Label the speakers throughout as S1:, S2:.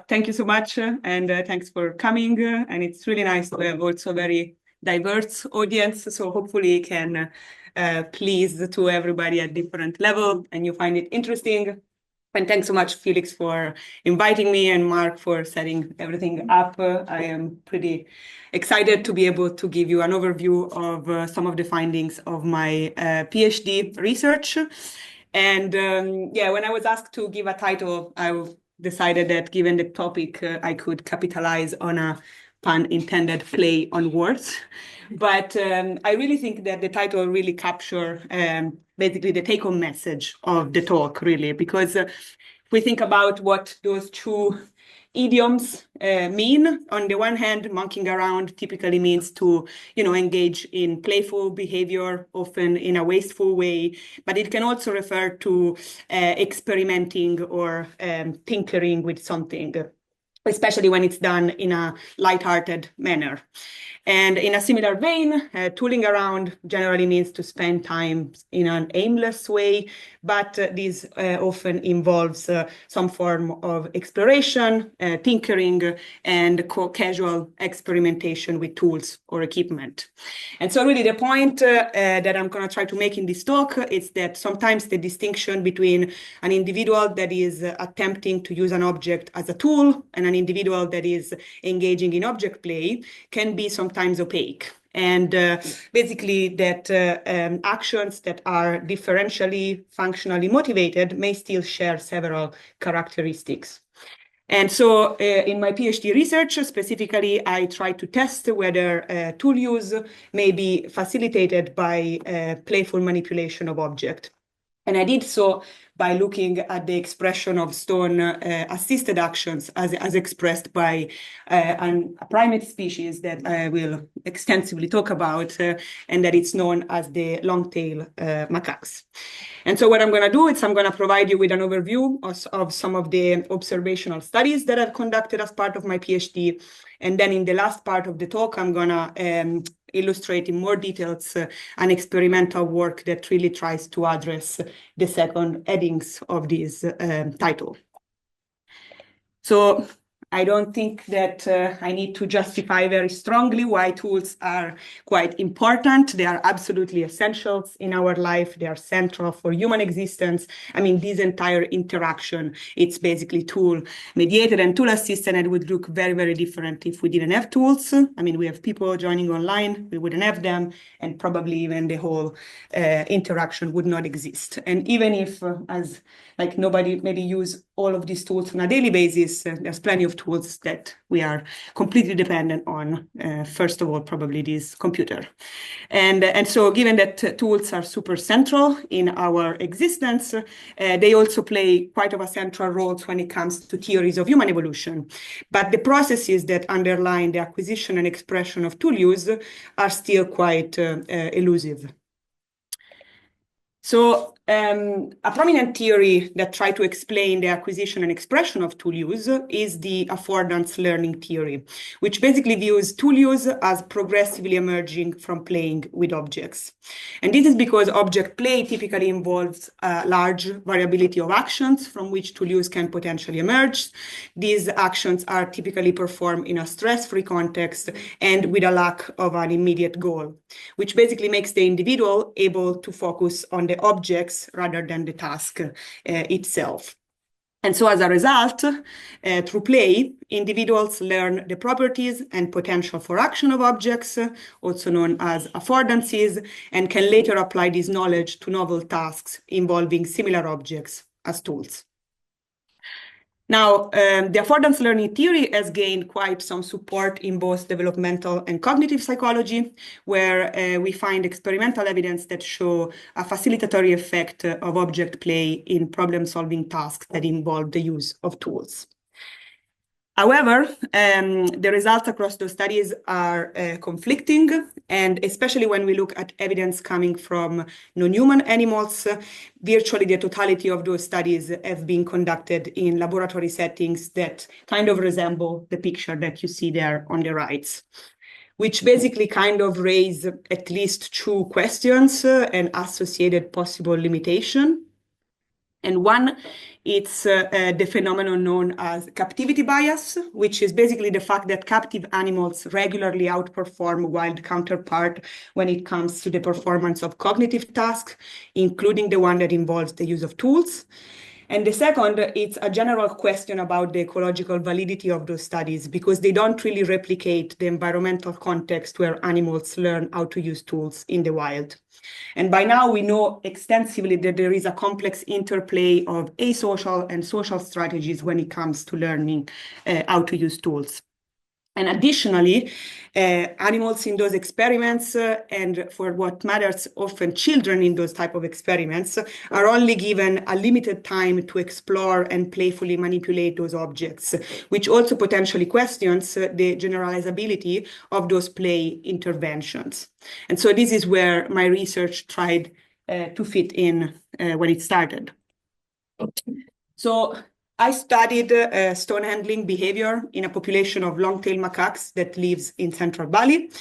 S1: Thank you so much, and thanks for coming. And it's really nice to have also a very diverse audience. So hopefully it can please to everybody at different level, and you find it interesting. And thanks so much, Felix, for inviting me, and Mark for setting everything up. I am pretty excited to be able to give you an overview of some of the findings of my PhD research. And yeah, when I was asked to give a title, I decided that given the topic, I could capitalize on a pun intended play on words. But I really think that the title really captures basically the take-home message of the talk, really, because if we think about what those two idioms mean, on the one hand, monkeying around typically means to, engage in playful behavior, often in a wasteful way, but it can also refer to experimenting or tinkering with something, especially when it's done in a lighthearted manner. And in a similar vein, tooling around generally means to spend time in an aimless way, but this often involves some form of exploration, tinkering, and casual experimentation with tools or equipment. And so really the point that I'm going to try to make in this talk is that sometimes the distinction between an individual that is attempting to use an object as a tool and an individual that is engaging in object play can be sometimes opaque. And basically that actions that are differentially functionally motivated may still share several characteristics. And so in my PhD research, specifically, I tried to test whether tool use may be facilitated by playful manipulation of object. And I did so by looking at the expression of stone assisted actions as expressed by a primate species that I will extensively talk about, and that it's known as the long-tail macaques. And so what I'm going to do is I'm going to provide you with an overview of some of the observational studies that I've conducted as part of my PhD. And then in the last part of the talk, I'm going to illustrate in more details an experimental work that really tries to address the second headings of this title. So I don't think that I need to justify very strongly why tools are quite important. They are absolutely essentials in our life. They are central for human existence. I mean, this entire interaction, it's basically tool mediated and tool assisted, and it would look very, very different if we didn't have tools. I mean, we have people joining online, we wouldn't have them, and probably even the whole interaction would not exist. And even if, as like nobody maybe use all of these tools on a daily basis, there's plenty of tools that we are completely dependent on. First of all, probably this computer. And so given that tools are super central in our existence, they also play quite of a central role when it comes to theories of human evolution. But the processes that underlie the acquisition and expression of tool use are still quite elusive. So a prominent theory that tries to explain the acquisition and expression of tool use is the affordance learning theory, which basically views tool use as progressively emerging from playing with objects. And this is because object play typically involves a large variability of actions from which tool use can potentially emerge. These actions are typically performed in a stress-free context and with a lack of an immediate goal, which basically makes the individual able to focus on the objects rather than the task itself. And so as a result, through play, individuals learn the properties and potential for action of objects, also known as affordances, and can later apply this knowledge to novel tasks involving similar objects as tools. Now, the affordance learning theory has gained quite some support in both developmental and cognitive psychology, where we find experimental evidence that show a facilitatory effect of object play in problem-solving tasks that involve the use of tools. However, the results across those studies are conflicting, and especially when we look at evidence coming from non-human animals, virtually the totality of those studies have been conducted in laboratory settings that kind of resemble the picture that you see there on the right, which basically kind of raise at least two questions and associated possible limitation. And one, it's the phenomenon known as captivity bias, which is basically the fact that captive animals regularly outperform wild counterpart when it comes to the performance of cognitive tasks, including the one that involves the use of tools. And the second, it's a general question about the ecological validity of those studies, because they don't really replicate the environmental context where animals learn how to use tools in the wild. And by now, we know extensively that there is a complex interplay of asocial and social strategies when it comes to learning how to use tools. And additionally, animals in those experiments, and for what matters, often children in those type of experiments, are only given a limited time to explore and playfully manipulate those objects, which also potentially questions the generalizability of those play interventions. And so this is where my research tried to fit in when it started. So I studied stone handling behavior in a population of long-tailed macaques that lives in central Bali.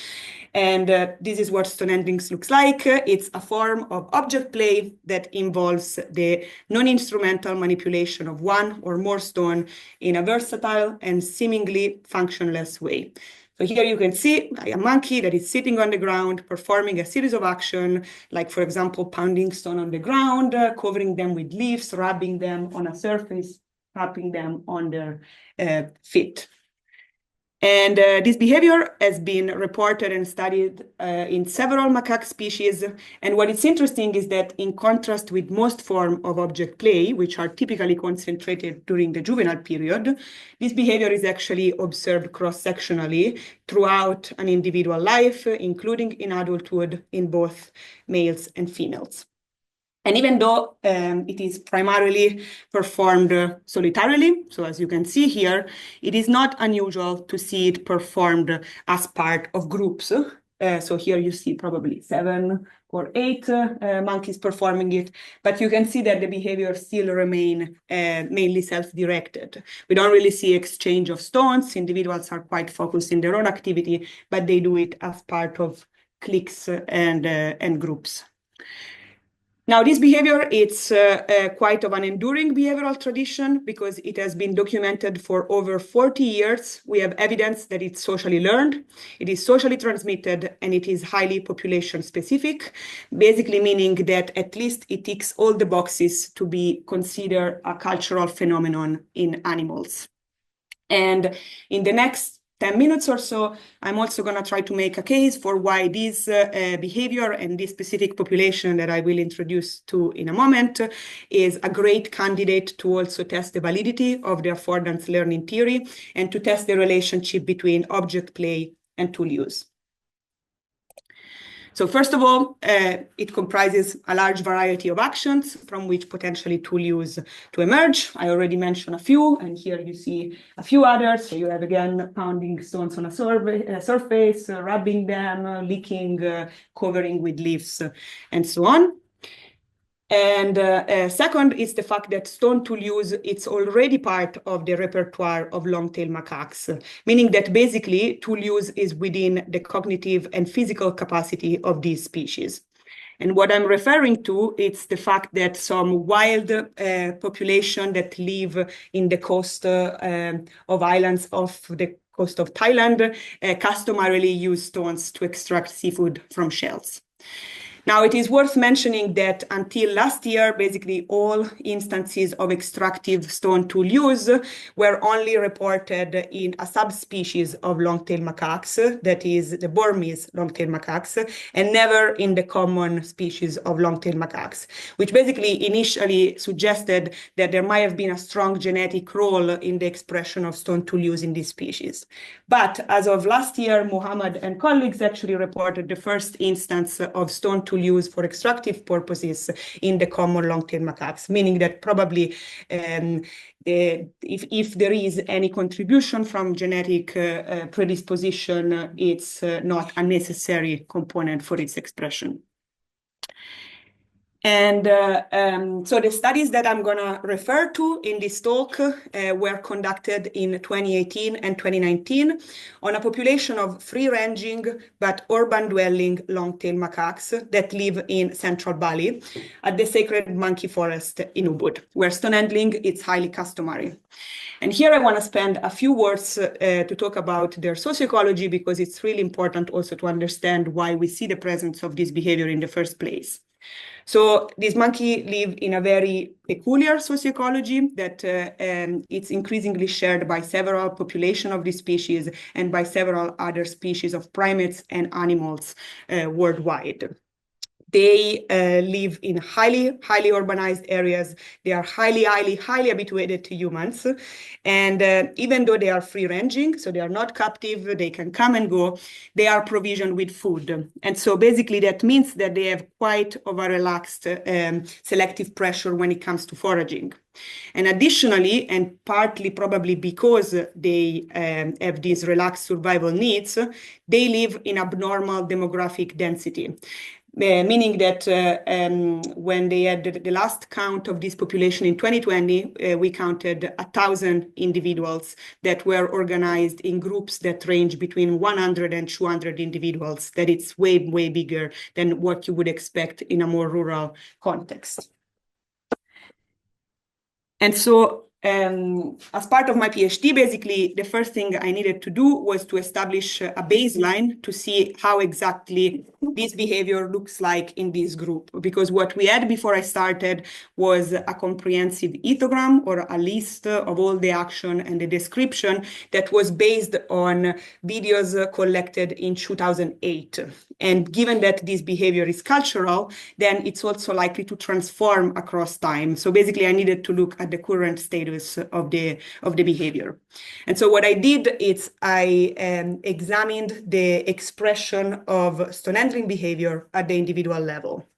S1: And this is what stone handling looks like. It's a form of object play that involves the non-instrumental manipulation of one or more stone in a versatile and seemingly functionless way. So here you can see a monkey that is sitting on the ground, performing a series of actions, like, for example, pounding stone on the ground, covering them with leaves, rubbing them on a surface, tapping them on their feet. And this behavior has been reported and studied in several macaque species. And what is interesting is that in contrast with most forms of object play, which are typically concentrated during the juvenile period, this behavior is actually observed cross-sectionally throughout an individual life, including in adulthood in both males and females. And even though it is primarily performed solitarily, so as you can see here, it is not unusual to see it performed as part of groups. So here you see probably 7 or 8 monkeys performing it, but you can see that the behavior still remain mainly self-directed. We don't really see exchange of stones. Individuals are quite focused in their own activity, but they do it as part of cliques and groups. Now, this behavior, it's quite of an enduring behavioral tradition because it has been documented for over 40 years. We have evidence that it's socially learned, it is socially transmitted, and it is highly population specific, basically meaning that at least it ticks all the boxes to be considered a cultural phenomenon in animals. And in the next 10 minutes or so, I'm also going to try to make a case for why this behavior and this specific population that I will introduce to in a moment is a great candidate to also test the validity of the affordance learning theory and to test the relationship between object play and tool use. So first of all, it comprises a large variety of actions from which potentially tool use to emerge. I already mentioned a few, and here you see a few others. So you have, again, pounding stones on a surface, rubbing them, licking, covering with leaves, and so on. And second is the fact that stone tool use, it's already part of the repertoire of long-tailed macaques, meaning that basically tool use is within the cognitive and physical capacity of these species. And what I'm referring to, it's the fact that some wild population that live in the coast of islands off the coast of Thailand customarily use stones to extract seafood from shells. Now, it is worth mentioning that until last year, basically all instances of extractive stone tool use were only reported in a subspecies of long-tailed macaques, that is the Burmese long-tailed macaques, and never in the common species of long-tailed macaques, which basically initially suggested that there might have been a strong genetic role in the expression of stone tool use in this species. But as of last year, Muhammad and colleagues actually reported the first instance of stone tool use for extractive purposes in the common long-tailed macaques, meaning that probably if there is any contribution from genetic predisposition, it's not a necessary component for its expression. And so the studies that I'm going to refer to in this talk were conducted in 2018 and 2019 on a population of free-ranging but urban-dwelling long-tailed macaques that live in central Bali at the sacred monkey forest in Ubud, where stone handling is highly customary. And here I want to spend a few words to talk about their socioecology, because it's really important also to understand why we see the presence of this behavior in the first place. So these monkeys live in a very peculiar socioecology that it's increasingly shared by several populations of this species and by several other species of primates and animals worldwide. They live in highly urbanized areas. They are highly habituated to humans. And even though they are free-ranging, so they are not captive, they can come and go, they are provisioned with food. And so basically that means that they have quite of a relaxed selective pressure when it comes to foraging. And additionally, and partly probably because they have these relaxed survival needs, they live in abnormal demographic density. Meaning that when they had the last count of this population in 2020, we counted 1,000 individuals that were organized in groups that range between 100 and 200 individuals. That it's way bigger than what you would expect in a more rural context. And so as part of my PhD, basically, the first thing I needed to do was to establish a baseline to see how exactly this behavior looks like in this group. Because what we had before I started was a comprehensive ethogram, or a list of all the action and the description that was based on videos collected in 2008. And given that this behavior is cultural, then it's also likely to transform across time. So basically, I needed to look at the current status of the behavior. And so what I did is I examined the expression of stone handling behavior at the individual level.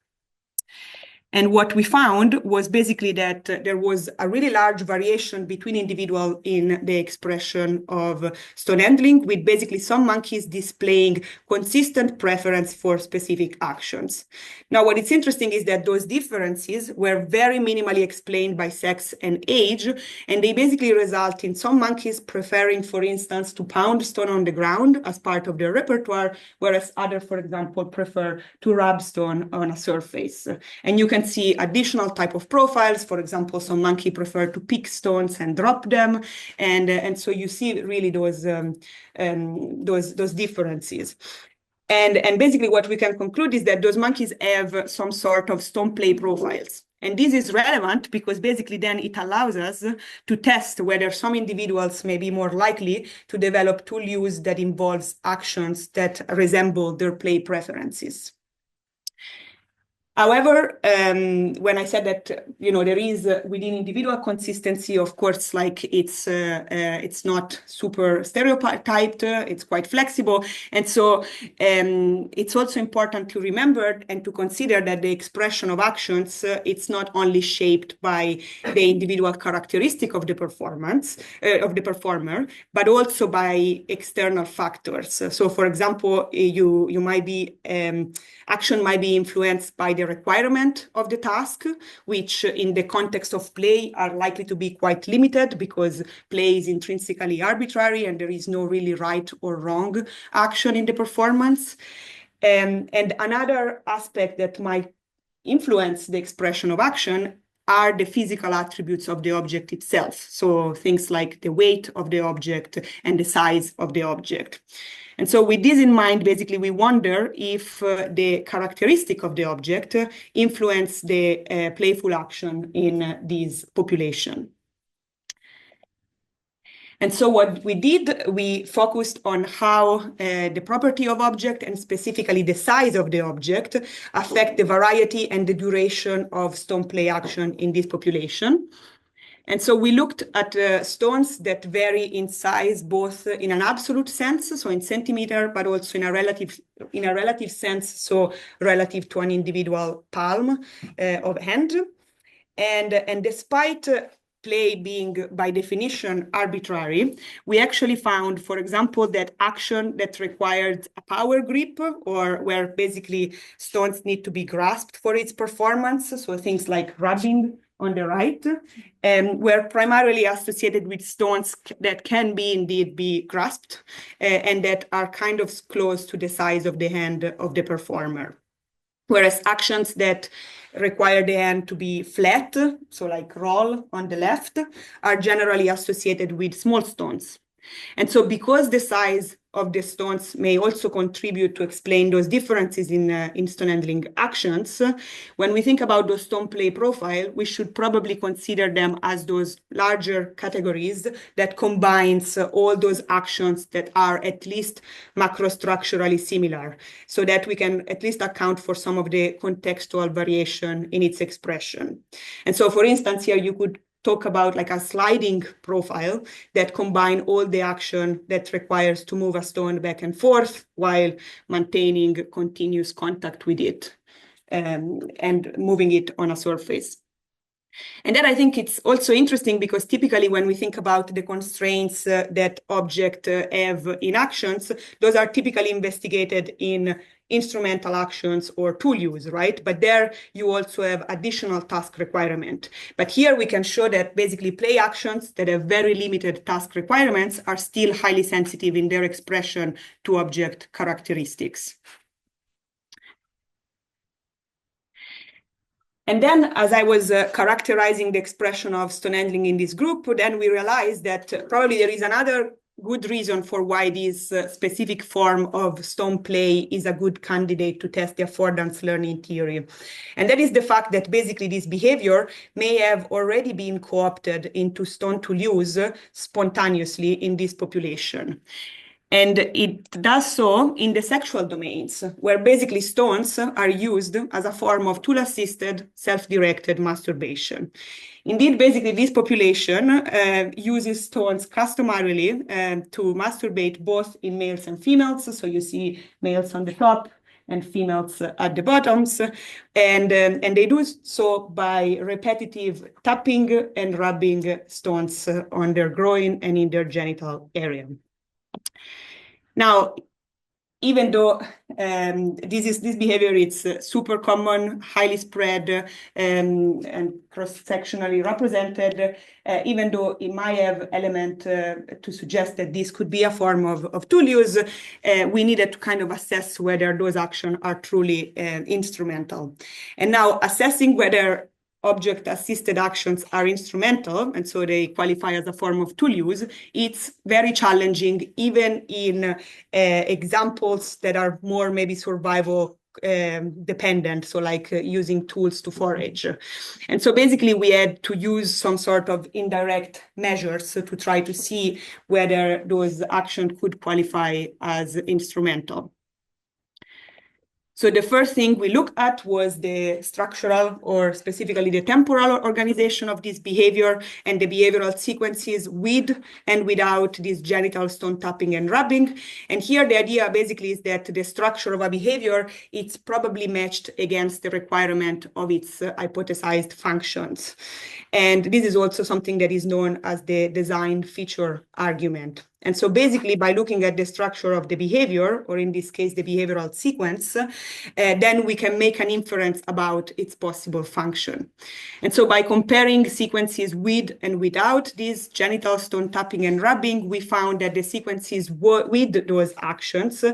S1: And what we found was basically that there was a really large variation between individuals in the expression of stone handling, with basically some monkeys displaying consistent preference for specific actions. Now, what is interesting is that those differences were very minimally explained by sex and age, and they basically result in some monkeys preferring, for instance, to pound stone on the ground as part of their repertoire, whereas others, for example, prefer to rub stone on a surface. And you can see additional type of profiles. For example, some monkey prefer to pick stones and drop them, and so you see really those differences. And basically, what we can conclude is that those monkeys have some sort of stone play profiles. And this is relevant because basically then it allows us to test whether some individuals may be more likely to develop tool use that involves actions that resemble their play preferences. However, when I said that, there is within individual consistency, of course, like it's not super stereotyped, it's quite flexible. And so it's also important to remember and to consider that the expression of actions, it's not only shaped by the individual characteristic of the performance, of the performer, but also by external factors. So for example, you might be, action might be influenced by the requirement of the task, which in the context of play are likely to be quite limited because play is intrinsically arbitrary and there is no really right or wrong action in the performance. And another aspect that might influence the expression of action are the physical attributes of the object itself. So things like the weight of the object and the size of the object. And so with this in mind, basically, we wonder if the characteristic of the object influence the playful action in this population. And so what we did, we focused on how the property of object and specifically the size of the object affect the variety and the duration of stone play action in this population. And so we looked at stones that vary in size, both in an absolute sense, so in centimeter, but also in a relative sense, so relative to an individual palm of hand. And despite play being by definition arbitrary, we actually found, for example, that action that required a power grip, or where basically stones need to be grasped for its performance, so things like rubbing on the right, were primarily associated with stones that can indeed be grasped and that are kind of close to the size of the hand of the performer. Whereas actions that require the hand to be flat, so like roll on the left, are generally associated with small stones. And so because the size of the stones may also contribute to explain those differences in stone handling actions, when we think about those stone play profile, we should probably consider them as those larger categories that combines all those actions that are at least macrostructurally similar, so that we can at least account for some of the contextual variation in its expression. And so, for instance, here you could talk about like a sliding profile that combine all the action that requires to move a stone back and forth while maintaining continuous contact with it and moving it on a surface. And then I think it's also interesting because typically when we think about the constraints that objects have in actions, those are typically investigated in instrumental actions or tool use, right? But there you also have additional task requirement. But here we can show that basically play actions that have very limited task requirements are still highly sensitive in their expression to object characteristics. And then as I was characterizing the expression of stone handling in this group, then we realized that probably there is another good reason for why this specific form of stone play is a good candidate to test the affordance learning theory. And that is the fact that basically this behavior may have already been co-opted into stone tool use spontaneously in this population. And it does so in the sexual domains, where basically stones are used as a form of tool-assisted, self-directed masturbation. Indeed, basically, this population uses stones customarily to masturbate both in males and females. So you see males on the top and females at the bottoms. And they do so by repetitive tapping and rubbing stones on their groin and in their genital area. Now, even though this behavior is super common, highly spread, and cross-sectionally represented, even though it might have element to suggest that this could be a form of tool use, we needed to kind of assess whether those actions are truly instrumental. And now assessing whether object-assisted actions are instrumental, and so they qualify as a form of tool use, it's very challenging, even in examples that are more maybe survival dependent, so like using tools to forage. And so basically we had to use some sort of indirect measures to try to see whether those actions could qualify as instrumental. So the first thing we looked at was the structural, or specifically the temporal organization of this behavior and the behavioral sequences with and without this genital stone tapping and rubbing. And here the idea basically is that the structure of a behavior, it's probably matched against the requirement of its hypothesized functions. And this is also something that is known as the design feature argument. And so basically by looking at the structure of the behavior, or in this case, the behavioral sequence, then we can make an inference about its possible function. And so by comparing sequences with and without this genital stone tapping and rubbing, we found that the sequences with those actions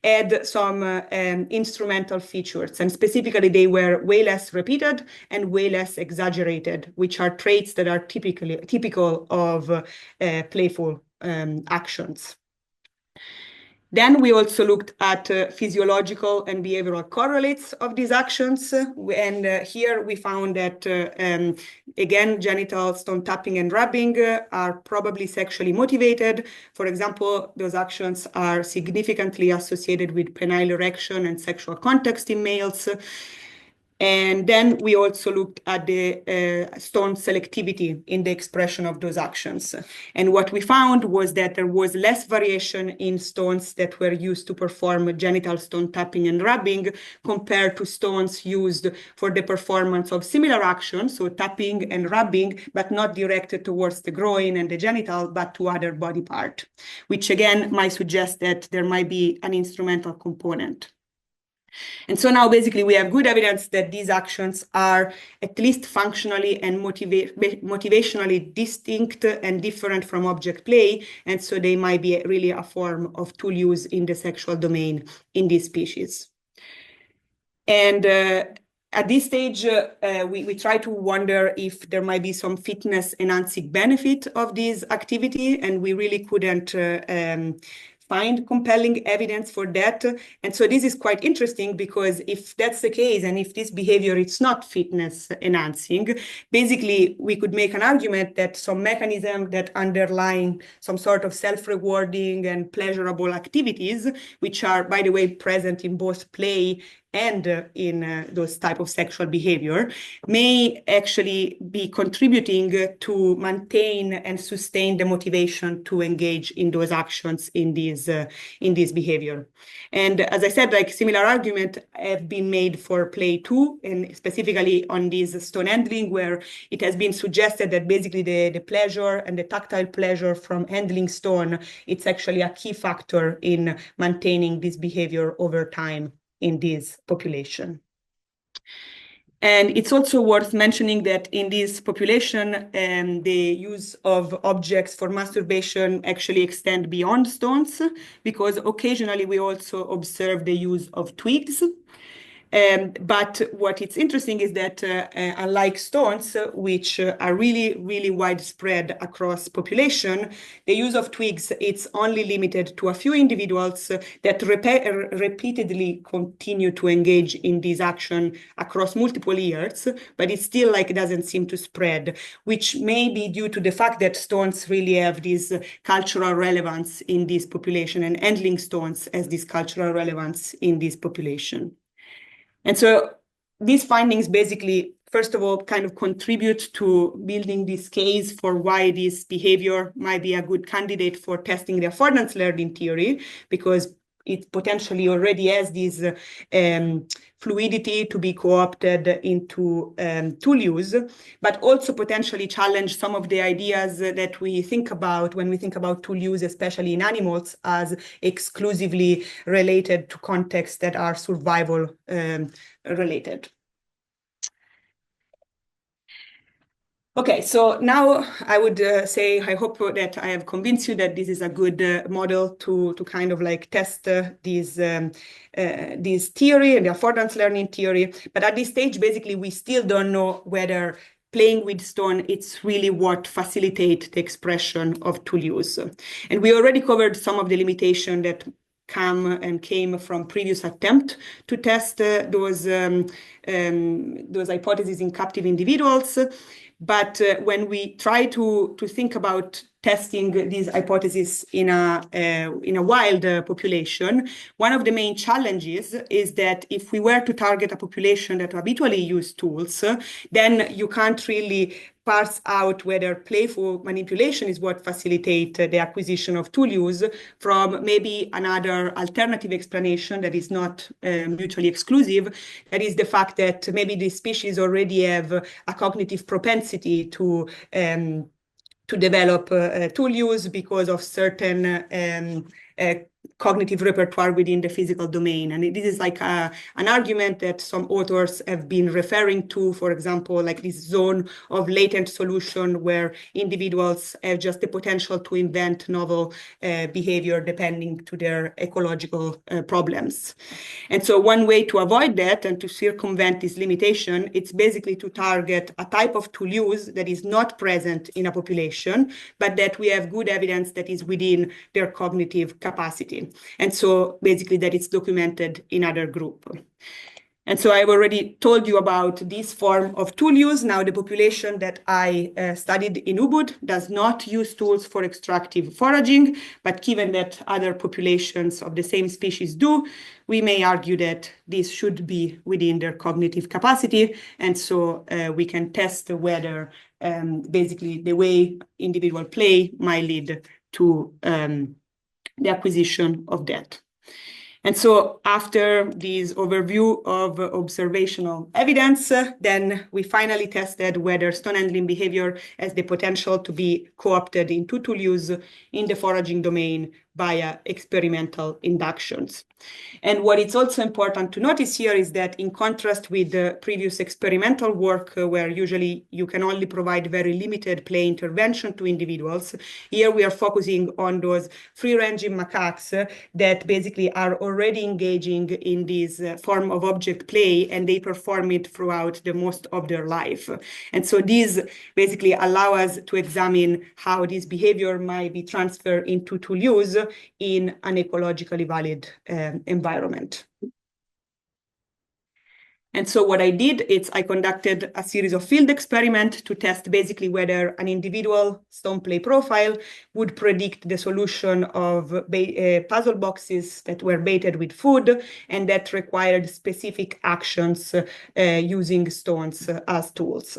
S1: had some instrumental features. And specifically, they were way less repeated and way less exaggerated, which are traits that are typical of playful actions. Then we also looked at physiological and behavioral correlates of these actions. And here we found that, again, genital stone tapping and rubbing are probably sexually motivated. For example, those actions are significantly associated with penile erection and sexual context in males. And then we also looked at the stone selectivity in the expression of those actions. And what we found was that there was less variation in stones that were used to perform genital stone tapping and rubbing compared to stones used for the performance of similar actions, so tapping and rubbing, but not directed towards the groin and the genital, but to other body part, which again might suggest that there might be an instrumental component. And so now basically we have good evidence that these actions are at least functionally and motivationally distinct and different from object play. And so they might be really a form of tool use in the sexual domain in this species. And at this stage, we try to wonder if there might be some fitness enhancing benefit of this activity, and we really couldn't find compelling evidence for that. And so this is quite interesting, because if that's the case, and if this behavior is not fitness enhancing, basically we could make an argument that some mechanism that underlying some sort of self-rewarding and pleasurable activities, which are, by the way, present in both play and in those type of sexual behavior, may actually be contributing to maintain and sustain the motivation to engage in those actions in this behavior. And as I said, like similar argument have been made for play too, and specifically on this stone handling, where it has been suggested that basically the pleasure and the tactile pleasure from handling stone, it's actually a key factor in maintaining this behavior over time in this population. And it's also worth mentioning that in this population, the use of objects for masturbation actually extend beyond stones, because occasionally we also observe the use of twigs. But what is interesting is that unlike stones, which are really, really widespread across population, the use of twigs, it's only limited to a few individuals that repeatedly continue to engage in this action across multiple years, but it still doesn't seem to spread, which may be due to the fact that stones really have this cultural relevance in this population, and handling stones has this cultural relevance in this population. And so these findings basically, first of all, kind of contribute to building this case for why this behavior might be a good candidate for testing the affordance learning theory, because it potentially already has this fluidity to be co-opted into tool use, but also potentially challenge some of the ideas that we think about when we think about tool use, especially in animals, as exclusively related to contexts that are survival related. Okay, so now I would say, I hope that I have convinced you that this is a good model to kind of test this theory and the affordance learning theory. But at this stage, basically, we still don't know whether playing with stone, it's really what facilitates the expression of tool use. And we already covered some of the limitation that came from previous attempt to test those hypotheses in captive individuals. But when we try to think about testing these hypotheses in a wild population, one of the main challenges is that if we were to target a population that habitually use tools, then you can't really parse out whether playful manipulation is what facilitates the acquisition of tool use from maybe another alternative explanation that is not mutually exclusive. That is the fact that maybe the species already have a cognitive propensity to develop tool use because of certain cognitive repertoire within the physical domain. And this is an argument that some authors have been referring to, for example, this zone of latent solution where individuals have just the potential to invent novel behavior depending to their ecological problems. And so one way to avoid that and to circumvent this limitation, it's basically to target a type of tool use that is not present in a population, but that we have good evidence that is within their cognitive capacity. And so basically that it's documented in other group. And so I've already told you about this form of tool use. Now, the population that I studied in Ubud does not use tools for extractive foraging, but given that other populations of the same species do, we may argue that this should be within their cognitive capacity. And so we can test whether basically the way individual play might lead to the acquisition of that. And so after this overview of observational evidence, then we finally tested whether stone handling behavior has the potential to be co-opted into tool use in the foraging domain via experimental inductions. And what is also important to notice here is that in contrast with the previous experimental work, where usually you can only provide very limited play intervention to individuals, here we are focusing on those free-ranging macaques that basically are already engaging in this form of object play, and they perform it throughout the most of their life. And so these basically allow us to examine how this behavior might be transferred into tool use in an ecologically valid environment. And so what I did is I conducted a series of field experiments to test basically whether an individual stone play profile would predict the solution of puzzle boxes that were baited with food and that required specific actions using stones as tools.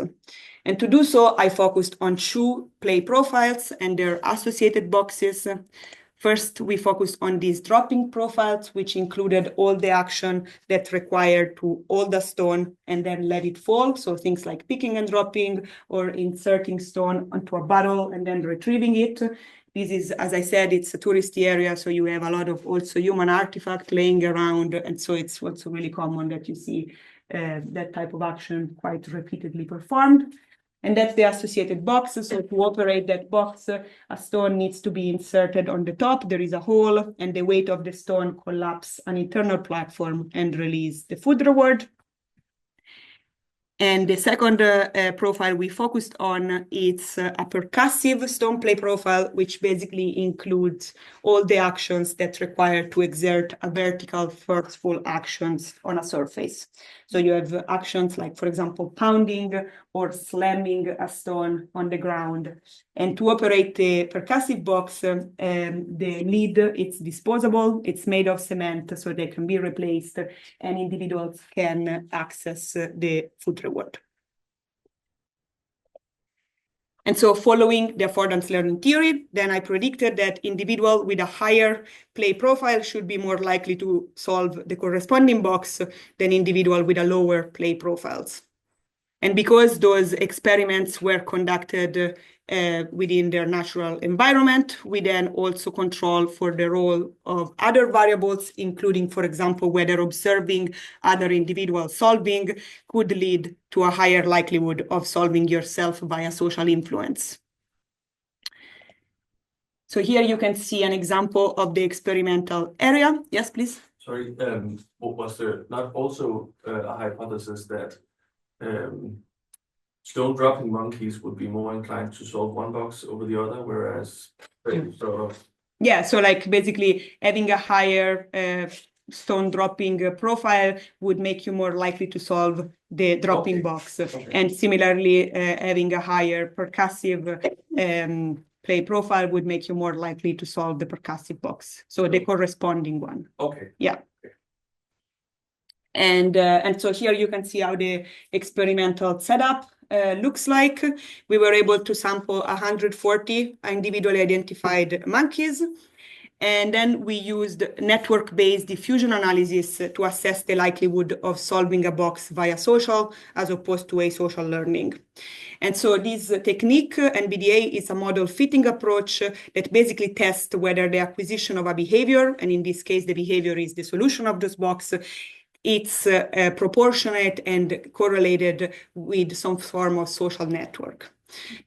S1: And to do so, I focused on 2 play profiles and their associated boxes. First, we focused on these dropping profiles, which included all the action that required to hold a stone and then let it fall. So things like picking and dropping or inserting stone onto a barrel and then retrieving it. This is, as I said, it's a touristy area, so you have a lot of also human artifact laying around. And so it's also really common that you see that type of action quite repeatedly performed. And that's the associated box. So to operate that box, a stone needs to be inserted on the top. There is a hole, and the weight of the stone collapses an internal platform and release the food reward. And the second profile we focused on is a percussive stone play profile, which basically includes all the actions that require to exert a vertical forceful actions on a surface. So you have actions like, for example, pounding or slamming a stone on the ground. And to operate the percussive box, the lid, it's disposable, it's made of cement, so they can be replaced, and individuals can access the food reward. And so following the affordance learning theory, then I predicted that individual with a higher play profile should be more likely to solve the corresponding box than individual with a lower play profiles. And because those experiments were conducted within their natural environment, we then also control for the role of other variables, including, for example, whether observing other individuals solving could lead to a higher likelihood of solving yourself via social influence. So here you can see an example of the experimental area. Yes, please.
S2: Sorry, was there not also a hypothesis that stone dropping monkeys would be more inclined to solve one box over the other, whereas sort of...
S1: Yeah, so like basically having a higher stone dropping profile would make you more likely to solve the dropping box. Okay. And similarly, having a higher percussive play profile would make you more likely to solve the percussive box. So the corresponding one.
S2: Okay.
S1: Yeah. And so here you can see how the experimental setup looks like. We were able to sample 140 individually identified monkeys. And then we used network-based diffusion analysis to assess the likelihood of solving a box via social as opposed to asocial learning. And so this technique, NBDA, is a model fitting approach that basically tests whether the acquisition of a behavior, and in this case, the behavior is the solution of this box, it's proportionate and correlated with some form of social network.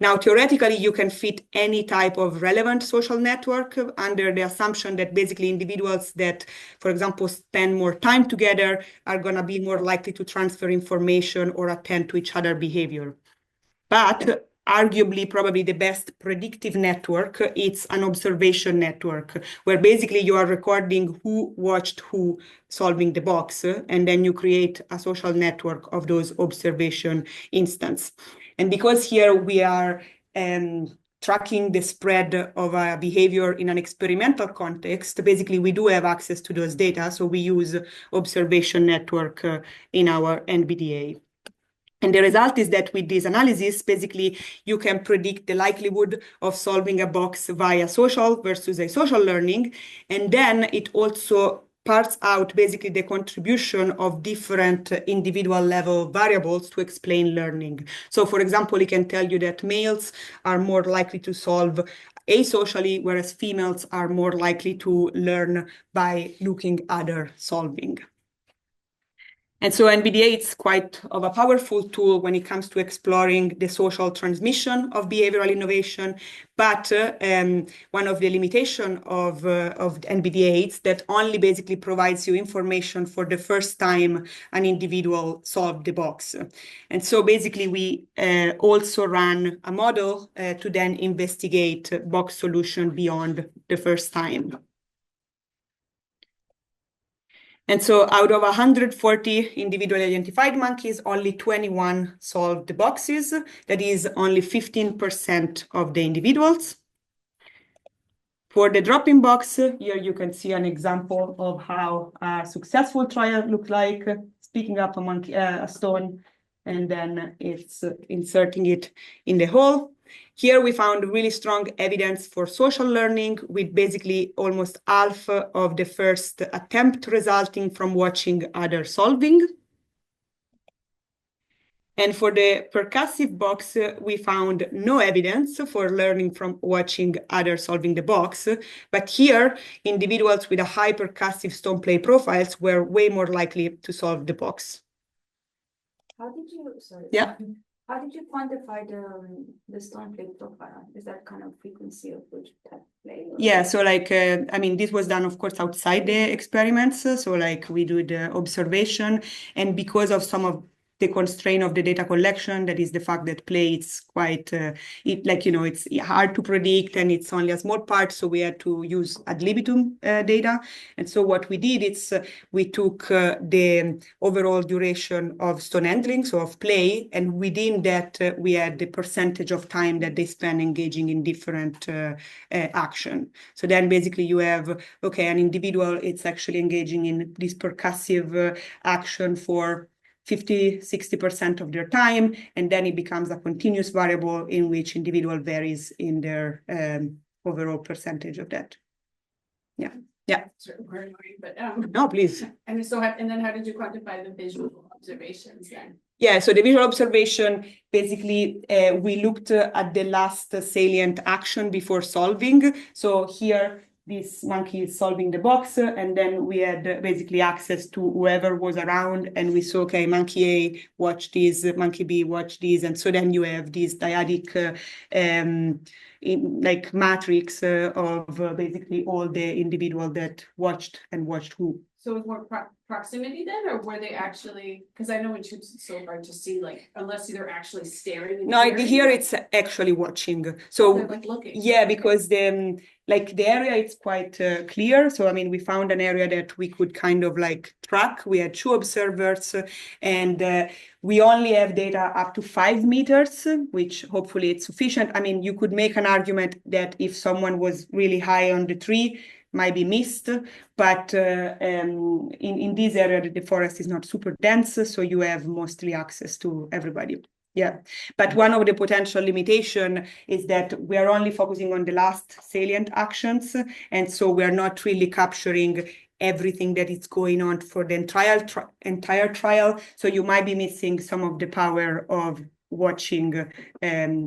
S1: Now, theoretically, you can fit any type of relevant social network under the assumption that basically individuals that, for example, spend more time together are going to be more likely to transfer information or attend to each other's behavior. But arguably probably the best predictive network. It's an observation network where basically you are recording who watched who solving the box, and then you create a social network of those observation instances. And because here we are tracking the spread of a behavior in an experimental context, basically we do have access to those data, so we use observation network in our NBDA. And the result is that with this analysis, basically, you can predict the likelihood of solving a box via social versus asocial learning. And then it also parts out basically the contribution of different individual level variables to explain learning. So for example, it can tell you that males are more likely to solve asocially, whereas females are more likely to learn by looking other solving. And so NBDA is quite of a powerful tool when it comes to exploring the social transmission of behavioral innovation. But one of the limitations of NBDA is that only basically provides you information for the first time an individual solved the box. And so basically we also ran a model to then investigate box solution beyond the first time. And so out of 140 individually identified monkeys, only 21 solved the boxes. That is only 15% of the individuals. For the drop-in box, here you can see an example of how a successful trial looked like, picking up a stone, and then it's inserting it in the hole. Here we found really strong evidence for social learning, with basically almost half of the first attempt resulting from watching others solving. And for the percussive box, we found no evidence for learning from watching others solving the box. But here, individuals with a high percussive stone play profiles were way more likely to solve the box.
S3: How did you, sorry.
S1: Yeah.
S3: How did you quantify the stone play profile? Is that kind of frequency of which type of play?
S1: Yeah, so like, I mean, this was done, of course, outside the experiments. So like we do the observation, and because of some of the constraint of the data collection, that is the fact that play is quite, it's hard to predict and it's only a small part. So we had to use ad libitum data. And so what we did is we took the overall duration of stone handling, so of play, and within that we had the percentage of time that they spend engaging in different action. So then basically you have, okay, an individual, it's actually engaging in this percussive action for 50–60% of their time, and then it becomes a continuous variable in which individual varies in their overall percentage of that. Yeah.
S4: Very annoying, but
S1: no, please.
S4: And so, and then how did you quantify the visual observations then?
S1: Yeah, so the visual observation, basically, we looked at the last salient action before solving. So here, this monkey is solving the box, and then we had basically access to whoever was around, and we saw, okay, monkey A watch this, monkey B watch this, and so then you have this dyadic matrix of basically all the individual that watched who.
S4: So with more proximity then, or were they actually, because I know in tubes it's so hard to see, like, unless they're actually staring.
S1: No, here it's actually watching. So
S4: like looking.
S1: Yeah, because the area is quite clear. So I mean, we found an area that we could kind of like track. We had 2 observers, and we only have data up to 5 meters, which hopefully it's sufficient. I mean, you could make an argument that if someone was really high on the tree, might be missed, but in this area, the forest is not super dense, so you have mostly access to everybody. Yeah, but one of the potential limitations is that we are only focusing on the last salient actions, and so we are not really capturing everything that is going on for the entire trial. So you might be missing some of the power of watching,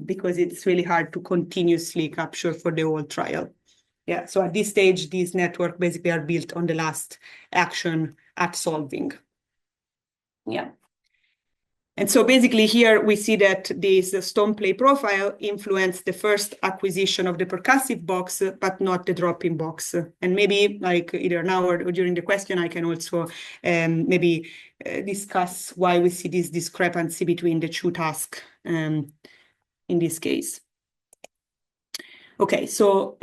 S1: because it's really hard to continuously capture for the whole trial. Yeah, so at this stage, these networks basically are built on the last action at solving. Yeah. And so basically here we see that this stone play profile influenced the first acquisition of the percussive box, but not the drop-in box. And maybe like either now or during the question, I can also maybe discuss why we see this discrepancy between the 2 tasks. in this case. Okay, so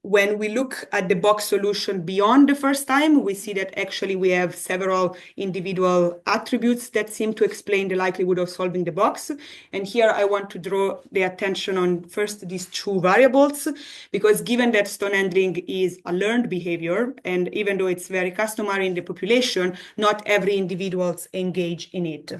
S1: when we look at the box solution beyond the first time, we see that actually we have several individual attributes that seem to explain the likelihood of solving the box. And here I want to draw the attention on first these two variables, because given that stone handling is a learned behavior, and even though it's very customary in the population, not every individuals engage in it.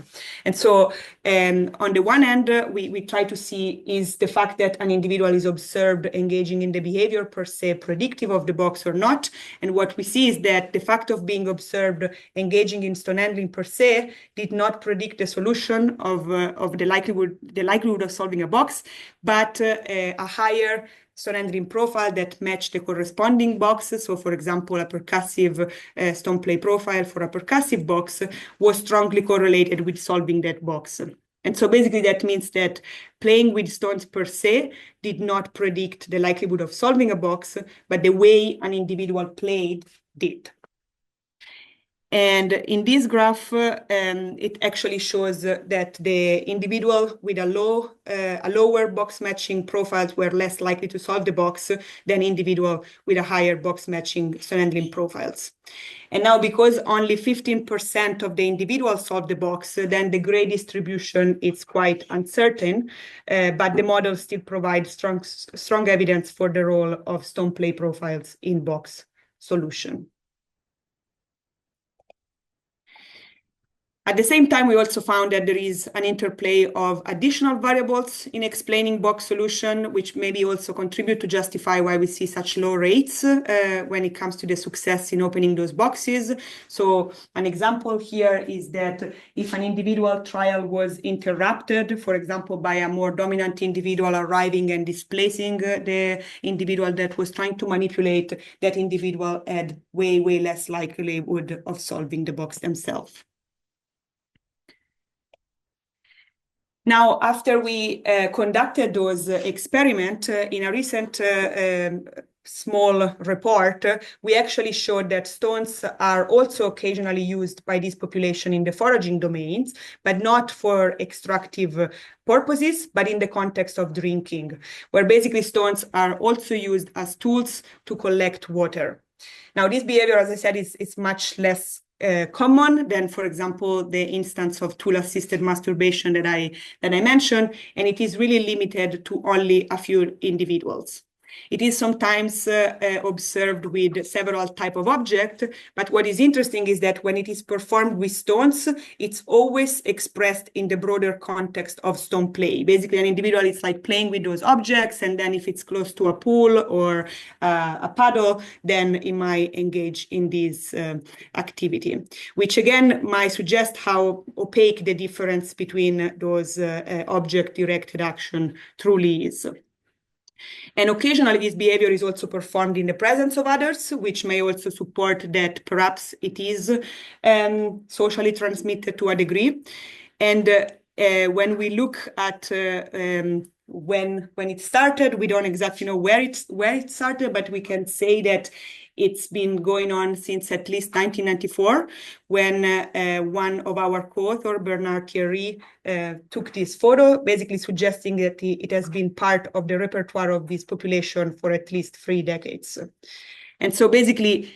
S1: And so on the one hand, we try to see, is the fact that an individual is observed engaging in the behavior per se predictive of the box or not? And what we see is that the fact of being observed engaging in stone handling per se did not predict the solution of the likelihood of solving a box, but a higher stone handling profile that matched the corresponding boxes. So for example, a percussive stone play profile for a percussive box was strongly correlated with solving that box. And so basically that means that playing with stones per se did not predict the likelihood of solving a box, but the way an individual played did. And in this graph, it actually shows that the individual with a lower box matching profiles were less likely to solve the box than individual with a higher box matching stone handling profiles. And now, because only 15% of the individuals solve the box, then the gray distribution is quite uncertain, but the model still provides strong evidence for the role of stone play profiles in box solution. At the same time, we also found that there is an interplay of additional variables in explaining box solution, which maybe also contribute to justify why we see such low rates when it comes to the success in opening those boxes. So an example here is that if an individual trial was interrupted, for example, by a more dominant individual arriving and displacing the individual that was trying to manipulate, that individual had way less likelihood of solving the box themselves. Now, after we conducted those experiments in a recent small report, we actually showed that stones are also occasionally used by this population in the foraging domains, but not for extractive purposes, but in the context of drinking, where basically stones are also used as tools to collect water. Now, this behavior, as I said, is much less common than, for example, the instance of tool-assisted masturbation that I mentioned, and it is really limited to only a few individuals. It is sometimes observed with several types of objects, but what is interesting is that when it is performed with stones, it's always expressed in the broader context of stone play. Basically, an individual is like playing with those objects, and then if it's close to a pool or a paddle, then it might engage in this activity, which again might suggest how opaque the difference between those object-directed action truly is. And occasionally this behavior is also performed in the presence of others, which may also support that perhaps it is socially transmitted to a degree. And when we look at when it started, we don't exactly know where it started, but we can say that it's been going on since at least 1994, when one of our co-authors, Bernard Thierry, took this photo, basically suggesting that it has been part of the repertoire of this population for at least 3 decades. And so basically,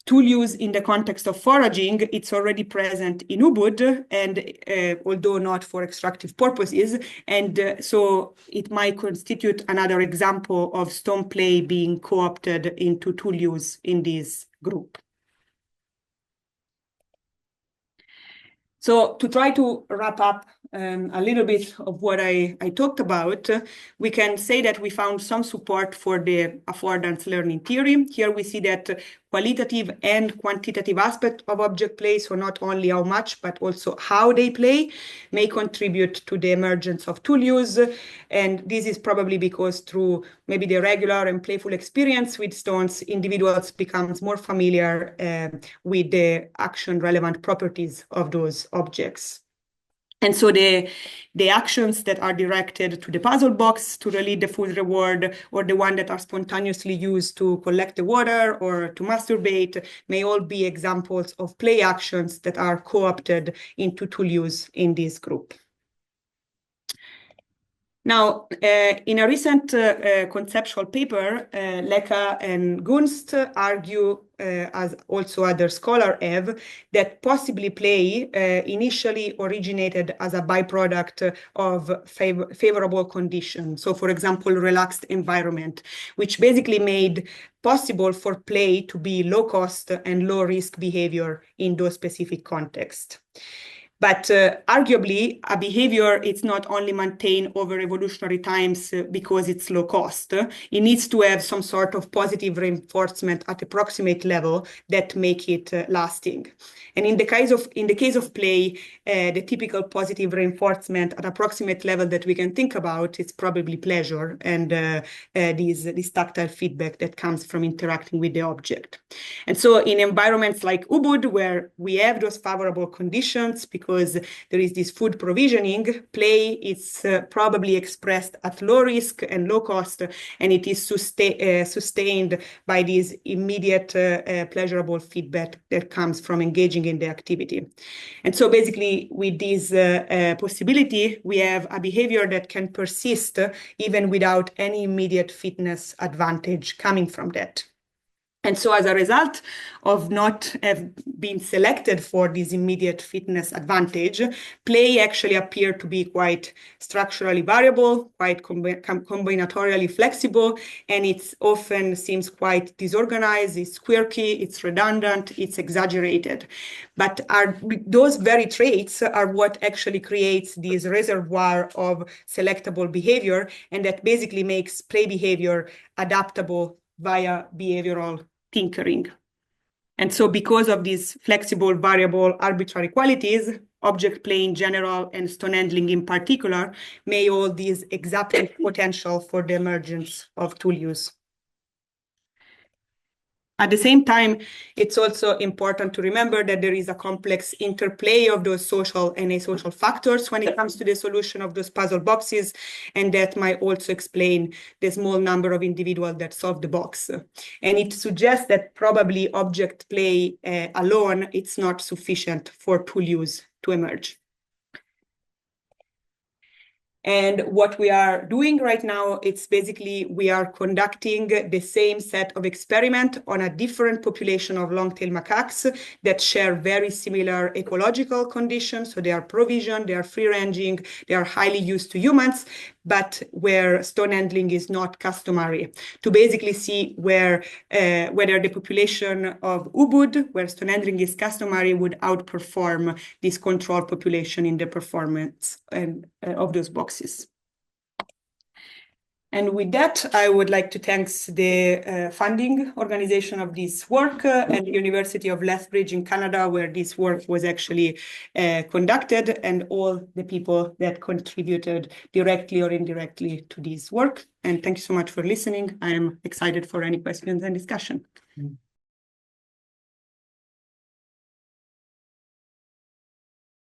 S1: tool use in the context of foraging, it's already present in Ubud, and although not for extractive purposes, and so it might constitute another example of stone play being co-opted into tool use in this group. So to try to wrap up a little bit of what I talked about, we can say that we found some support for the affordance learning theory. Here we see that qualitative and quantitative aspect of object play, so not only how much, but also how they play, may contribute to the emergence of tool use. And this is probably because through maybe the regular and playful experience with stones, individuals becomes more familiar with the action-relevant properties of those objects. And so the actions that are directed to the puzzle box to release the food reward, or the one that are spontaneously used to collect the water or to masturbate, may all be examples of play actions that are co-opted into tool use in this group. Now, in a recent conceptual paper, Lecca and Gunst argue, as also other scholars have, that possibly play initially originated as a byproduct of favorable conditions. So, for example, relaxed environment, which basically made possible for play to be low cost and low risk behavior in those specific contexts. But arguably, a behavior it's not only maintained over evolutionary times because it's low cost. It needs to have some sort of positive reinforcement at approximate level that make it lasting. And in the case of play, the typical positive reinforcement at approximate level that we can think about is probably pleasure and this tactile feedback that comes from interacting with the object. And so in environments like Ubud, where we have those favorable conditions, because there is this food provisioning, play is probably expressed at low risk and low cost, and it is sustained by this immediate pleasurable feedback that comes from engaging in the activity. And so basically with this possibility, we have a behavior that can persist even without any immediate fitness advantage coming from that. And so as a result of not have been selected for this immediate fitness advantage, play actually appeared to be quite structurally variable, quite combinatorially flexible, and it often seems quite disorganized, it's quirky, it's redundant, it's exaggerated. But those very traits are what actually creates this reservoir of selectable behavior, and that basically makes play behavior adaptable via behavioral tinkering. And so because of these flexible, variable, arbitrary qualities, object play in general and stone handling in particular may hold this exaptive potential for the emergence of tool use. At the same time, it's also important to remember that there is a complex interplay of those social and asocial factors when it comes to the solution of those puzzle boxes, and that might also explain the small number of individuals that solve the box. And it suggests that probably object play alone, it's not sufficient for tool use to emerge. And what we are doing right now, it's basically we are conducting the same set of experiment on a different population of long-tail macaques that share very similar ecological conditions. So they are provisioned, they are free-ranging, they are highly used to humans, but where stone handling is not customary, to basically see whether the population of Ubud, where stone handling is customary, would outperform this control population in the performance of those boxes. And with that, I would like to thank the funding organization of this work and the University of Lethbridge in Canada, where this work was actually conducted, and all the people that contributed directly or indirectly to this work. And thank you so much for listening. I am excited for any questions and discussion.